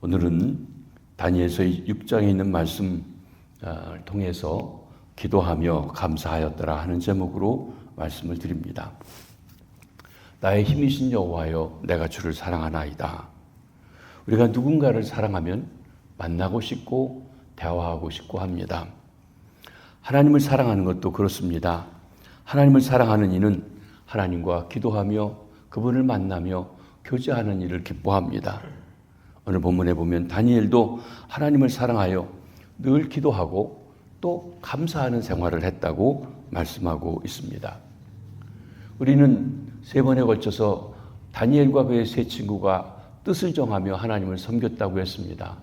오늘은 다니엘서 6장에 있는 말씀을 통해서 기도하며 감사하였더라 하는 제목으로 말씀을 드립니다. 나의 힘이신 여호와여, 내가 주를 사랑하나이다. 우리가 누군가를 사랑하면 만나고 싶고 대화하고 싶고 합니다. 하나님을 사랑하는 것도 그렇습니다. 하나님을 사랑하는 이는 하나님과 기도하며 그분을 만나며 교제하는 일을 기뻐합니다. 오늘 본문에 보면 다니엘도 하나님을 사랑하여 늘 기도하고 또 감사하는 생활을 했다고 말씀하고 있습니다. 우리는 3번에 걸쳐서 다니엘과 그의 세 친구가 뜻을 정하며 하나님을 섬겼다고 했습니다.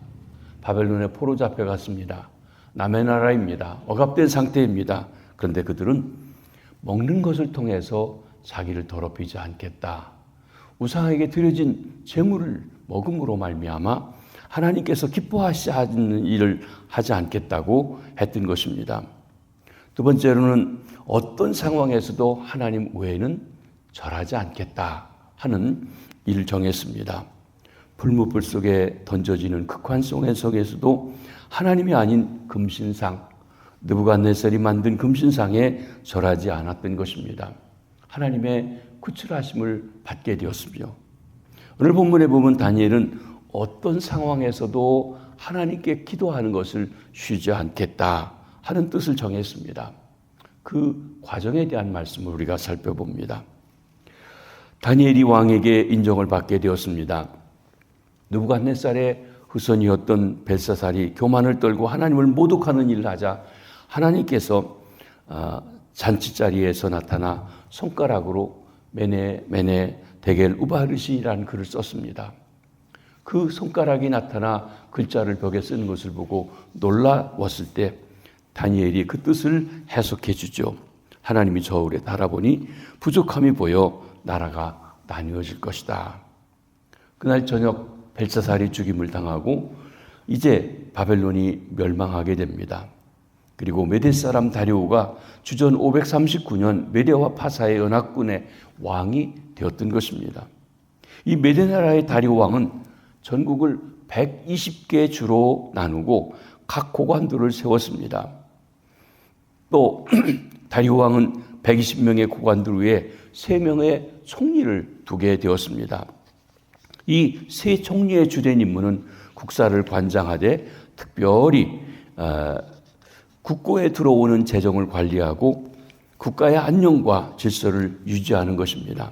바벨론에 포로 잡혀갔습니다. 남의 나라입니다. 억압된 상태입니다. 그런데 그들은 먹는 것을 통해서 자기를 더럽히지 않겠다. 우상에게 드려진 재물을 먹음으로 말미암아 하나님께서 기뻐하시지 않는 일을 하지 않겠다고 했던 것입니다. 두 번째로는 어떤 상황에서도 하나님 외에는 절하지 않겠다 하는 일을 정했습니다. 불무불 속에 던져지는 극한 속에서도 하나님이 아닌 금신상, 느부갓네살이 만든 금신상에 절하지 않았던 것입니다. 하나님의 구출하심을 받게 되었으며, 오늘 본문에 보면 다니엘은 어떤 상황에서도 하나님께 기도하는 것을 쉬지 않겠다 하는 뜻을 정했습니다. 그 과정에 대한 말씀을 우리가 살펴봅니다. 다니엘이 왕에게 인정을 받게 되었습니다. 느부갓네살의 후손이었던 벨사살이 교만을 떨고 하나님을 모독하는 일을 하자 하나님께서 잔치자리에서 나타나 손가락으로 메네 데겔 우바르시라는 글을 썼습니다. 그 손가락이 나타나 글자를 벽에 쓰는 것을 보고 놀라웠을 때 다니엘이 그 뜻을 해석해 주죠. 하나님이 저울에 달아보니 부족함이 보여 나라가 나뉘어질 것이다. 그날 저녁 벨사살이 죽임을 당하고 이제 바벨론이 멸망하게 됩니다. 그리고 메대 사람 다리오가 주전 539년 메대와 파사의 연합군의 왕이 되었던 것입니다. 이 메대 나라의 다리오 왕은 전국을 120개 주로 나누고 각 고관들을 세웠습니다. 또 다리오 왕은 120명의 고관들 위에 3명의 총리를 두게 되었습니다. 이 세 총리의 주된 임무는 국사를 관장하되 특별히 국고에 들어오는 재정을 관리하고 국가의 안녕과 질서를 유지하는 것입니다.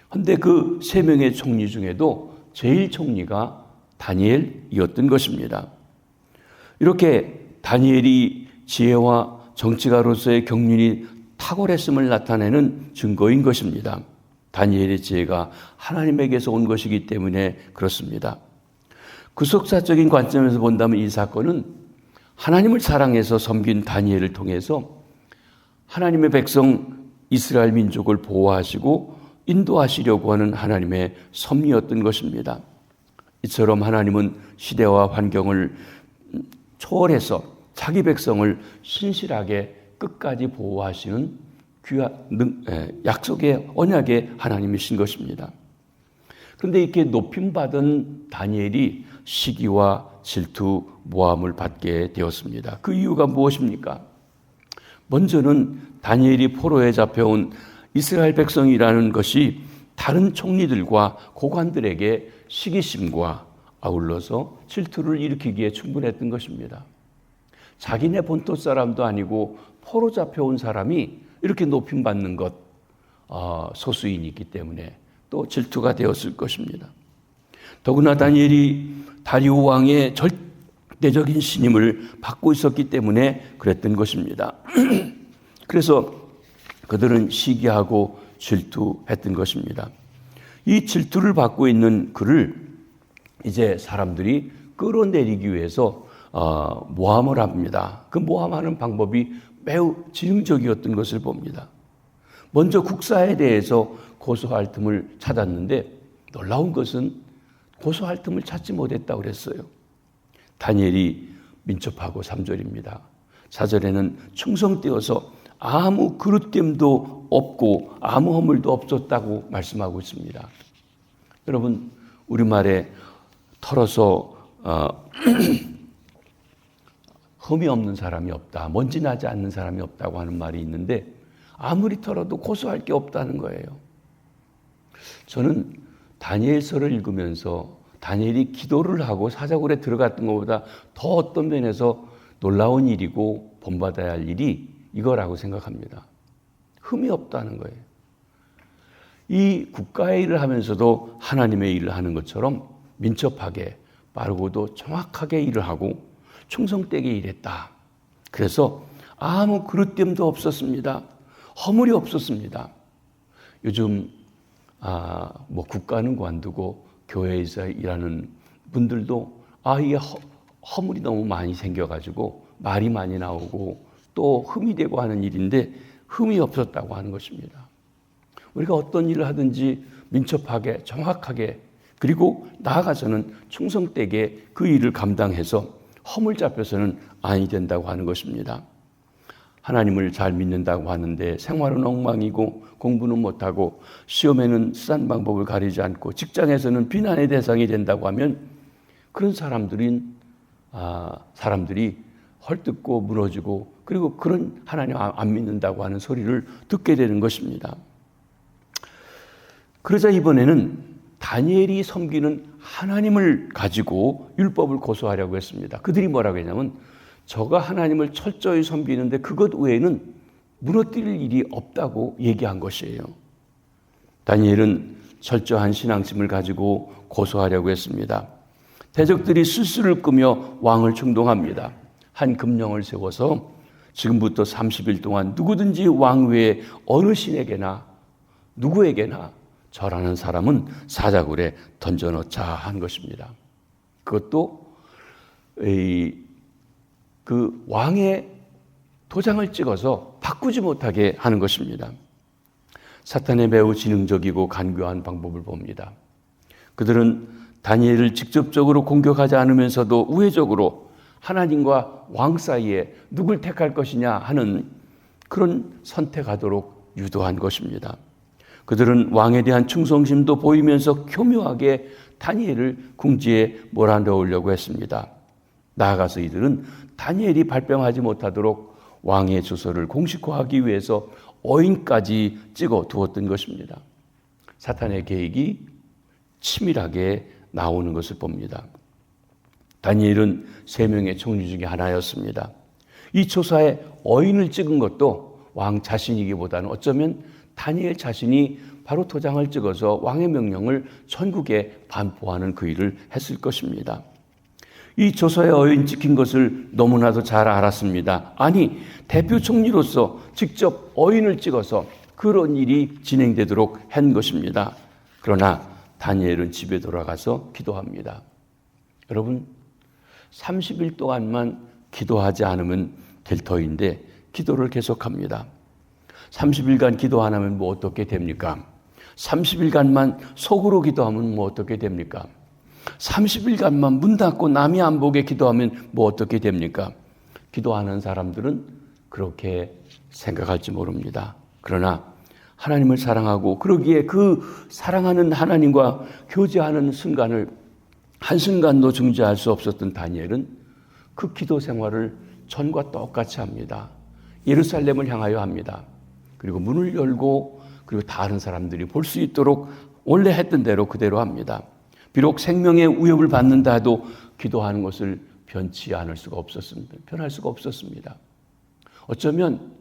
그런데 그 3명의 총리 중에도 제일 총리가 다니엘이었던 것입니다. 이렇게 다니엘이 지혜와 정치가로서의 경륜이 탁월했음을 나타내는 증거인 것입니다. 다니엘의 지혜가 하나님에게서 온 것이기 때문에 그렇습니다. 구속사적인 관점에서 본다면 이 사건은 하나님을 사랑해서 섬긴 다니엘을 통해서 하나님의 백성 이스라엘 민족을 보호하시고 인도하시려고 하는 하나님의 섭리였던 것입니다. 이처럼 하나님은 시대와 환경을 초월해서 자기 백성을 신실하게 끝까지 보호하시는 약속의 언약의 하나님이신 것입니다. 그런데 이렇게 높임받은 다니엘이 시기와 질투, 모함을 받게 되었습니다. 그 이유가 무엇입니까? 먼저는 다니엘이 포로에 잡혀온 이스라엘 백성이라는 것이 다른 총리들과 고관들에게 시기심과 아울러서 질투를 일으키기에 충분했던 것입니다. 자기네 본토 사람도 아니고 포로 잡혀온 사람이 이렇게 높임받는 것, 소수인이 있기 때문에 또 질투가 되었을 것입니다. 더구나 다니엘이 다리오 왕의 절대적인 신임을 받고 있었기 때문에 그랬던 것입니다. 그래서 그들은 시기하고 질투했던 것입니다. 이 질투를 받고 있는 그를 이제 사람들이 끌어내리기 위해서 모함을 합니다. 그 모함하는 방법이 매우 지능적이었던 것을 봅니다. 먼저 국사에 대해서 고소할 틈을 찾았는데 놀라운 것은 고소할 틈을 찾지 못했다고 그랬어요. 다니엘이 민첩하고 3절입니다. 4절에는 충성되어서 아무 그릇됨도 없고 아무 허물도 없었다고 말씀하고 있습니다. 여러분, 우리말에 털어서 흠이 없는 사람이 없다, 먼지 나지 않는 사람이 없다고 하는 말이 있는데 아무리 털어도 고소할 게 없다는 거예요. 저는 다니엘서를 읽으면서 다니엘이 기도를 하고 사자굴에 들어갔던 것보다 더 어떤 면에서 놀라운 일이고 본받아야 할 일이 이거라고 생각합니다. 흠이 없다는 거예요. 이 국가의 일을 하면서도 하나님의 일을 하는 것처럼 민첩하게 빠르고도 정확하게 일을 하고 충성되게 일했다. 그래서 아무 그릇됨도 없었습니다. 허물이 없었습니다. 요즘 국가는 관두고 교회에서 일하는 분들도 이게 허물이 너무 많이 생겨가지고 말이 많이 나오고 또 흠이 되고 하는 일인데 흠이 없었다고 하는 것입니다. 우리가 어떤 일을 하든지 민첩하게 정확하게 그리고 나아가서는 충성되게 그 일을 감당해서 허물 잡혀서는 아니 된다고 하는 것입니다. 하나님을 잘 믿는다고 하는데 생활은 엉망이고 공부는 못하고 시험에는 싼 방법을 가리지 않고 직장에서는 비난의 대상이 된다고 하면 그런 사람들이 헐뜯고 무너지고 그리고 그런 하나님 안 믿는다고 하는 소리를 듣게 되는 것입니다. 그러자 이번에는 다니엘이 섬기는 하나님을 가지고 율법을 고소하려고 했습니다. 그들이 뭐라고 했냐면 저가 하나님을 철저히 섬기는데 그것 외에는 무너뜨릴 일이 없다고 얘기한 것이에요. 다니엘은 철저한 신앙심을 가지고 고소하려고 했습니다. 대적들이 술수를 끄며 왕을 충동합니다. 한 금령을 세워서 지금부터 30일 동안 누구든지 왕 외에 어느 신에게나 누구에게나 절하는 사람은 사자굴에 던져넣자 한 것입니다. 그것도 그 왕의 도장을 찍어서 바꾸지 못하게 하는 것입니다. 사탄의 매우 지능적이고 간교한 방법을 봅니다. 그들은 다니엘을 직접적으로 공격하지 않으면서도 우회적으로 하나님과 왕 사이에 누굴 택할 것이냐 하는 그런 선택하도록 유도한 것입니다. 그들은 왕에 대한 충성심도 보이면서 교묘하게 다니엘을 궁지에 몰아넣으려고 했습니다. 나아가서 이들은 다니엘이 발병하지 못하도록 왕의 주소를 공식화하기 위해서 어인까지 찍어 두었던 것입니다. 사탄의 계획이 치밀하게 나오는 것을 봅니다. 다니엘은 3명의 총리 중에 하나였습니다. 이 조사에 어인을 찍은 것도 왕 자신이기보다는 어쩌면 다니엘 자신이 바로 도장을 찍어서 왕의 명령을 전국에 반포하는 그 일을 했을 것입니다. 이 조서에 어인 찍힌 것을 너무나도 잘 알았습니다. 아니, 대표 총리로서 직접 어인을 찍어서 그런 일이 진행되도록 한 것입니다. 그러나 다니엘은 집에 돌아가서 기도합니다. 여러분, 30일 동안만 기도하지 않으면 될 터인데 기도를 계속합니다. 30일간 기도 안 하면 뭐 어떻게 됩니까? 30일간만 속으로 기도하면 뭐 어떻게 됩니까? 30일간만 문 닫고 남이 안 보게 기도하면 뭐 어떻게 됩니까? 기도하는 사람들은 그렇게 생각할지 모릅니다. 그러나 하나님을 사랑하고 그러기에 그 사랑하는 하나님과 교제하는 순간을 한순간도 중지할 수 없었던 다니엘은 그 기도 생활을 전과 똑같이 합니다. 예루살렘을 향하여 합니다. 그리고 문을 열고 그리고 다른 사람들이 볼 수 있도록 원래 했던 대로 그대로 합니다. 비록 생명의 위협을 받는다 해도 기도하는 것을 변치 않을 수가 없었습니다. 변할 수가 없었습니다. 어쩌면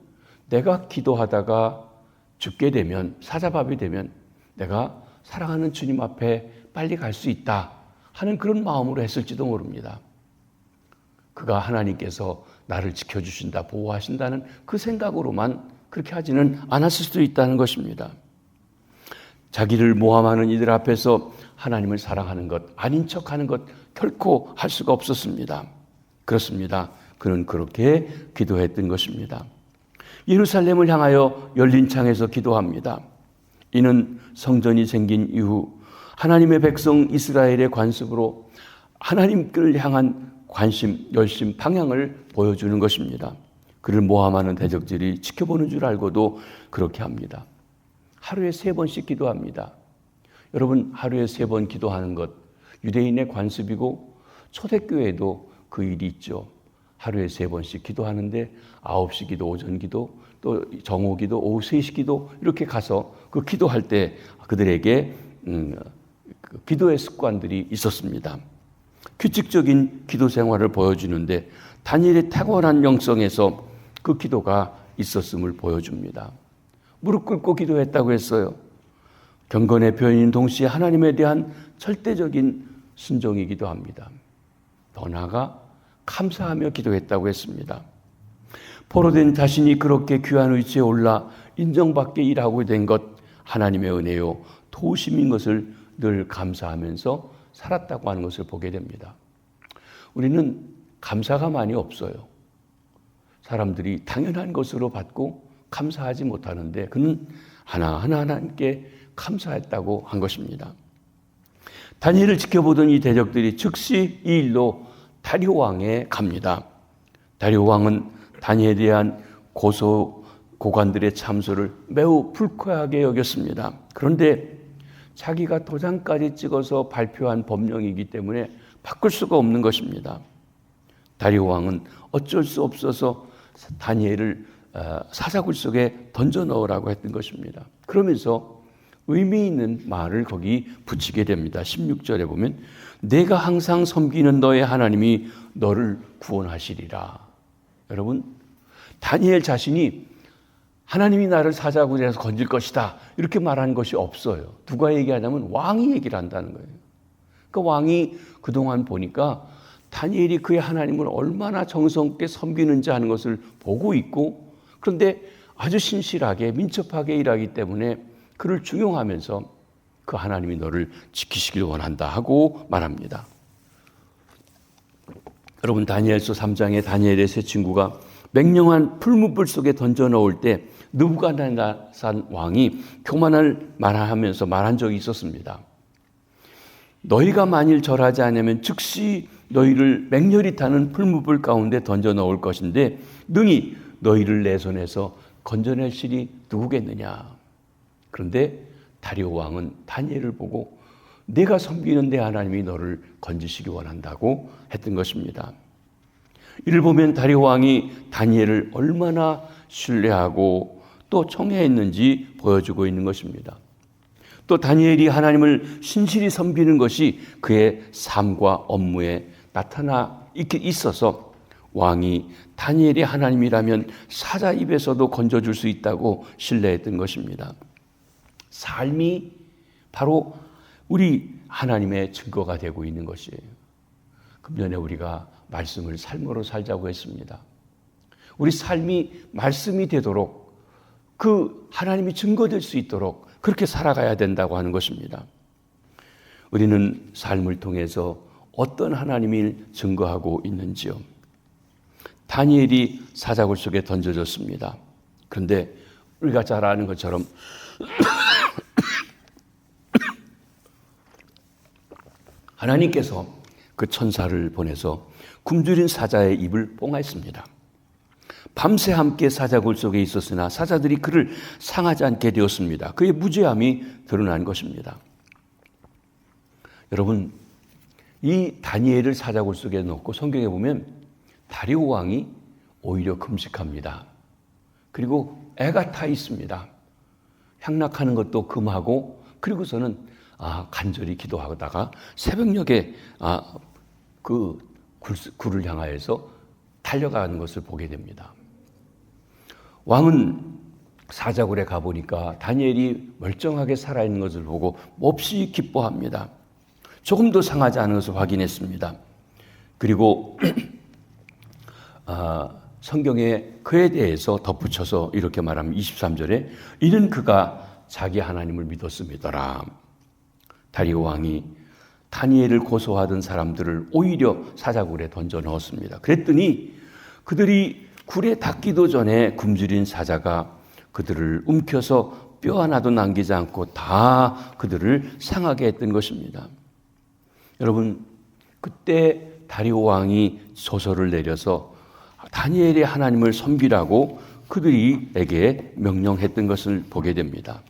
내가 기도하다가 죽게 되면 사자밥이 되면 내가 사랑하는 주님 앞에 빨리 갈 수 있다 하는 그런 마음으로 했을지도 모릅니다. 그가 하나님께서 나를 지켜주신다, 보호하신다는 그 생각으로만 그렇게 하지는 않았을 수도 있다는 것입니다. 자기를 모함하는 이들 앞에서 하나님을 사랑하는 것, 아닌 척하는 것 결코 할 수가 없었습니다. 그렇습니다. 그는 그렇게 기도했던 것입니다. 예루살렘을 향하여 열린 창에서 기도합니다. 이는 성전이 생긴 이후 하나님의 백성 이스라엘의 관습으로 하나님을 향한 관심, 열심, 방향을 보여주는 것입니다. 그를 모함하는 대적들이 지켜보는 줄 알고도 그렇게 합니다. 하루에 3번씩 기도합니다. 여러분, 하루에 3번 기도하는 것 유대인의 관습이고 초대교회도 그 일이 있죠. 하루에 3번씩 기도하는데 9시 기도, 오전 기도, 또 정오 기도, 오후 3시 기도 이렇게 가서 그 기도할 때 그들에게 기도의 습관들이 있었습니다. 규칙적인 기도 생활을 보여주는데 다니엘의 탁월한 영성에서 그 기도가 있었음을 보여줍니다. 무릎 꿇고 기도했다고 했어요. 경건의 표현인 동시에 하나님에 대한 절대적인 순종이기도 합니다. 더 나아가 감사하며 기도했다고 했습니다. 포로된 자신이 그렇게 귀한 위치에 올라 인정받게 일하고 된 것 하나님의 은혜요 도우심인 것을 늘 감사하면서 살았다고 하는 것을 보게 됩니다. 우리는 감사가 많이 없어요. 사람들이 당연한 것으로 받고 감사하지 못하는데 그는 하나하나 하나님께 감사했다고 한 것입니다. 다니엘을 지켜보던 이 대적들이 즉시 이 일로 다리오 왕에 갑니다. 다리오 왕은 다니엘에 대한 고관들의 참소를 매우 불쾌하게 여겼습니다. 그런데 자기가 도장까지 찍어서 발표한 법령이기 때문에 바꿀 수가 없는 것입니다. 다리오 왕은 어쩔 수 없어서 다니엘을 사자굴 속에 던져 넣으라고 했던 것입니다. 그러면서 의미 있는 말을 거기 붙이게 됩니다. 16절에 보면 내가 항상 섬기는 너의 하나님이 너를 구원하시리라. 여러분, 다니엘 자신이 하나님이 나를 사자굴에서 건질 것이다 이렇게 말하는 것이 없어요. 누가 얘기하냐면 왕이 얘기를 한다는 거예요. 그러니까 왕이 그동안 보니까 다니엘이 그의 하나님을 얼마나 정성있게 섬기는지 하는 것을 보고 있고, 그런데 아주 신실하게 민첩하게 일하기 때문에 그를 중용하면서 그 하나님이 너를 지키시길 원한다 하고 말합니다. 여러분, 다니엘서 3장에 다니엘의 세 친구가 맹령한 풀무불 속에 던져 넣을 때 느부갓네살 왕이 교만을 말하면서 말한 적이 있었습니다. 너희가 만일 절하지 않으면 즉시 너희를 맹렬히 타는 풀무불 가운데 던져 넣을 것인데 능히 너희를 내 손에서 건져낼 실이 누구겠느냐. 그런데 다리오 왕은 다니엘을 보고 내가 섬기는 내 하나님이 너를 건지시기 원한다고 했던 것입니다. 이를 보면 다리오 왕이 다니엘을 얼마나 신뢰하고 또 청해했는지 보여주고 있는 것입니다. 또 다니엘이 하나님을 신실히 섬기는 것이 그의 삶과 업무에 나타나 있어서 왕이 다니엘이 하나님이라면 사자 입에서도 건져줄 수 있다고 신뢰했던 것입니다. 삶이 바로 우리 하나님의 증거가 되고 있는 것이에요. 금년에 우리가 말씀을 삶으로 살자고 했습니다. 우리 삶이 말씀이 되도록 그 하나님이 증거될 수 있도록 그렇게 살아가야 된다고 하는 것입니다. 우리는 삶을 통해서 어떤 하나님을 증거하고 있는지요. 다니엘이 사자굴 속에 던져졌습니다. 그런데 우리가 잘 아는 것처럼 하나님께서 그 천사를 보내서 굶주린 사자의 입을 뽕했습니다. 밤새 함께 사자굴 속에 있었으나 사자들이 그를 상하지 않게 되었습니다. 그의 무죄함이 드러난 것입니다. 여러분, 이 다니엘을 사자굴 속에 넣고 성경에 보면 다리오 왕이 오히려 금식합니다. 그리고 애가 타 있습니다. 향락하는 것도 금하고, 그리고서는 간절히 기도하다가 새벽녘에 그 굴을 향하여서 달려가는 것을 보게 됩니다. 왕은 사자굴에 가보니까 다니엘이 멀쩡하게 살아있는 것을 보고 몹시 기뻐합니다. 조금도 상하지 않은 것을 확인했습니다. 그리고 성경에 그에 대해서 덧붙여서 이렇게 말하면 23절에 이는 그가 자기 하나님을 믿었음이더라. 다리오 왕이 다니엘을 고소하던 사람들을 오히려 사자굴에 던져 넣었습니다. 그랬더니 그들이 굴에 닿기도 전에 굶주린 사자가 그들을 움켜서 뼈 하나도 남기지 않고 다 그들을 상하게 했던 것입니다. 여러분, 그때 다리오 왕이 소설을 내려서 다니엘의 하나님을 섬기라고 그들에게 명령했던 것을 보게 됩니다.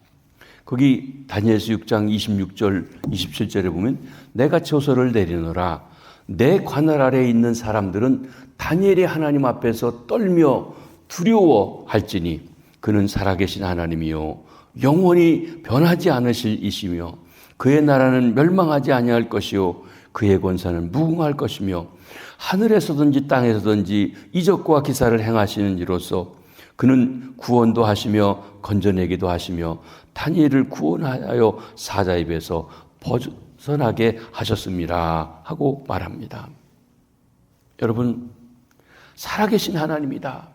거기 다니엘서 6장 26절 27절에 보면 내가 조서를 내리노라 내 관할 아래에 있는 사람들은 다니엘이 하나님 앞에서 떨며 두려워할지니 그는 살아계신 하나님이요 영원히 변하지 않으실 이시며 그의 나라는 멸망하지 아니할 것이요 그의 권세는 무궁할 것이며 하늘에서든지 땅에서든지 이적과 기사를 행하시는 이로써 그는 구원도 하시며 건져내기도 하시며 다니엘을 구원하여 사자 입에서 벗어나게 하셨습니다 하고 말합니다. 여러분, 살아계신 하나님이다.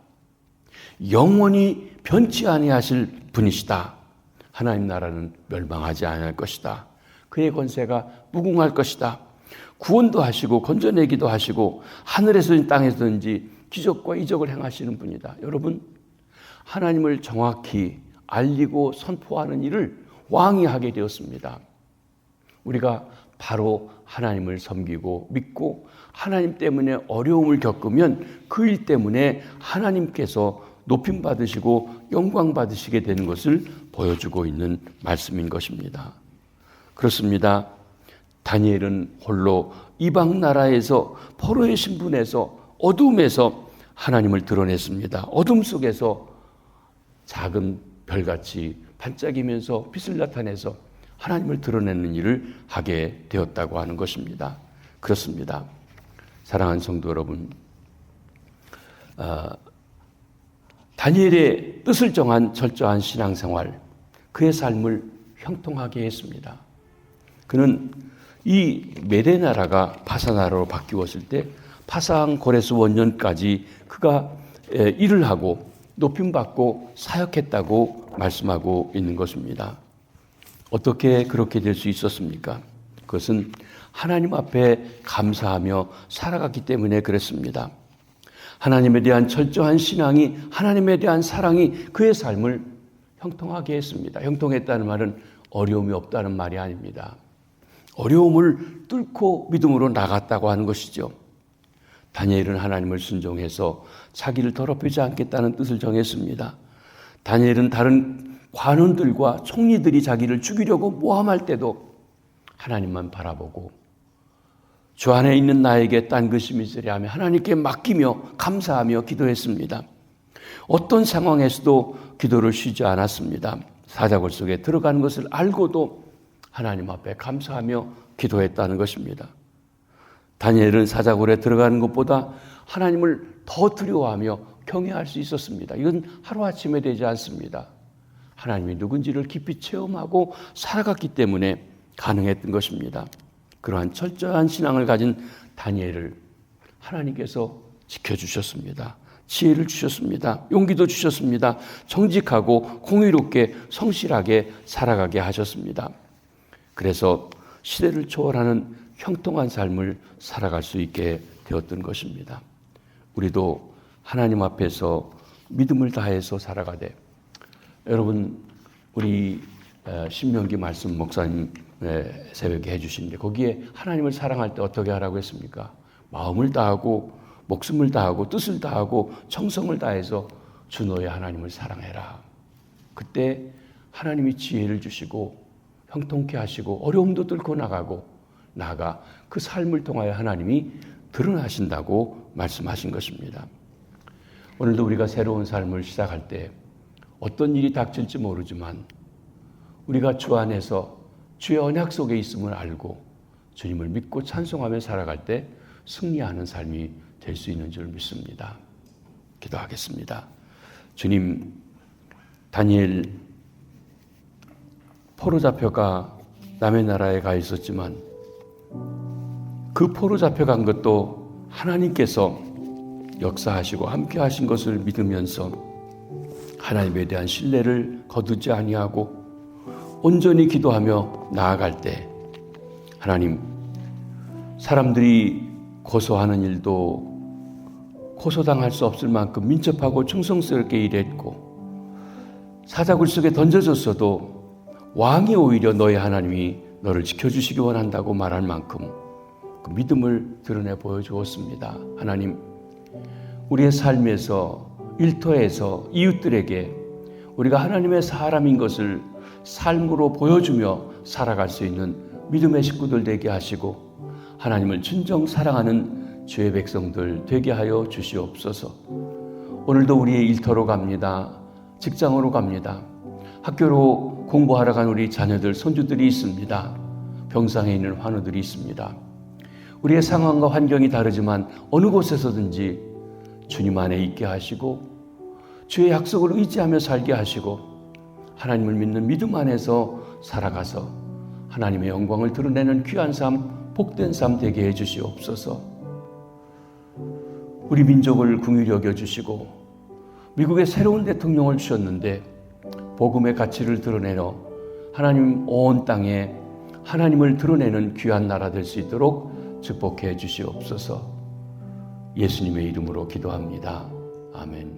영원히 변치 아니하실 분이시다. 하나님 나라는 멸망하지 아니할 것이다. 그의 권세가 무궁할 것이다. 구원도 하시고 건져내기도 하시고 하늘에서든지 땅에서든지 기적과 이적을 행하시는 분이다. 여러분, 하나님을 정확히 알리고 선포하는 일을 왕이 하게 되었습니다. 우리가 바로 하나님을 섬기고 믿고 하나님 때문에 어려움을 겪으면 그 일 때문에 하나님께서 높임 받으시고 영광 받으시게 되는 것을 보여주고 있는 말씀인 것입니다. 그렇습니다. 다니엘은 홀로 이방 나라에서 포로의 신분에서 어둠에서 하나님을 드러냈습니다. 어둠 속에서 작은 별같이 반짝이면서 빛을 나타내서 하나님을 드러내는 일을 하게 되었다고 하는 것입니다. 그렇습니다. 사랑하는 성도 여러분, 다니엘의 뜻을 정한 철저한 신앙생활, 그의 삶을 형통하게 했습니다. 그는 이 메대 나라가 파사 나라로 바뀌었을 때 파상 고레스 원년까지 그가 일을 하고 높임받고 사역했다고 말씀하고 있는 것입니다. 어떻게 그렇게 될 수 있었습니까? 그것은 하나님 앞에 감사하며 살아갔기 때문에 그랬습니다. 하나님에 대한 철저한 신앙이, 하나님에 대한 사랑이 그의 삶을 형통하게 했습니다. 형통했다는 말은 어려움이 없다는 말이 아닙니다. 어려움을 뚫고 믿음으로 나갔다고 하는 것이죠. 다니엘은 하나님을 순종해서 자기를 더럽히지 않겠다는 뜻을 정했습니다. 다니엘은 다른 관원들과 총리들이 자기를 죽이려고 모함할 때도 하나님만 바라보고 주 안에 있는 나에게 딴 것이 있으랴 하며 하나님께 맡기며 감사하며 기도했습니다. 어떤 상황에서도 기도를 쉬지 않았습니다. 사자굴 속에 들어가는 것을 알고도 하나님 앞에 감사하며 기도했다는 것입니다. 다니엘은 사자굴에 들어가는 것보다 하나님을 더 두려워하며 경외할 수 있었습니다. 이건 하루아침에 되지 않습니다. 하나님이 누군지를 깊이 체험하고 살아갔기 때문에 가능했던 것입니다. 그러한 철저한 신앙을 가진 다니엘을 하나님께서 지켜주셨습니다. 지혜를 주셨습니다. 용기도 주셨습니다. 정직하고 공의롭게 성실하게 살아가게 하셨습니다. 그래서 시대를 초월하는 형통한 삶을 살아갈 수 있게 되었던 것입니다. 우리도 하나님 앞에서 믿음을 다해서 살아가되, 여러분, 우리 신명기 말씀 목사님 새벽에 해주신데 거기에 하나님을 사랑할 때 어떻게 하라고 했습니까? 마음을 다하고 목숨을 다하고 뜻을 다하고 정성을 다해서 주 너의 하나님을 사랑해라. 그때 하나님이 지혜를 주시고 형통케 하시고 어려움도 뚫고 나아가 그 삶을 통하여 하나님이 드러나신다고 말씀하신 것입니다. 오늘도 우리가 새로운 삶을 시작할 때 어떤 일이 닥칠지 모르지만 우리가 주 안에서 주의 언약 속에 있음을 알고 주님을 믿고 찬송하며 살아갈 때 승리하는 삶이 될 수 있는 줄 믿습니다. 기도하겠습니다. 주님, 다니엘 포로 잡혀가 남의 나라에 가 있었지만 그 포로 잡혀간 것도 하나님께서 역사하시고 함께 하신 것을 믿으면서 하나님에 대한 신뢰를 거두지 아니하고 온전히 기도하며 나아갈 때 하나님, 사람들이 고소하는 일도 고소당할 수 없을 만큼 민첩하고 충성스럽게 일했고 사자굴 속에 던져졌어도 왕이 오히려 너의 하나님이 너를 지켜주시기 원한다고 말할 만큼 그 믿음을 드러내 보여주었습니다. 하나님, 우리의 삶에서 일터에서 이웃들에게 우리가 하나님의 사람인 것을 삶으로 보여주며 살아갈 수 있는 믿음의 식구들 되게 하시고 하나님을 진정 사랑하는 주의 백성들 되게 하여 주시옵소서. 오늘도 우리의 일터로 갑니다. 직장으로 갑니다. 학교로 공부하러 간 우리 자녀들, 손주들이 있습니다. 병상에 있는 환우들이 있습니다. 우리의 상황과 환경이 다르지만 어느 곳에서든지 주님 안에 있게 하시고 주의 약속을 의지하며 살게 하시고 하나님을 믿는 믿음 안에서 살아가서 하나님의 영광을 드러내는 귀한 삶, 복된 삶 되게 해 주시옵소서. 우리 민족을 긍휼히 여겨주시고 미국에 새로운 대통령을 주셨는데 복음의 가치를 드러내어 하나님 온 땅에 하나님을 드러내는 귀한 나라 될 수 있도록 축복해 주시옵소서. 예수님의 이름으로 기도합니다. 아멘.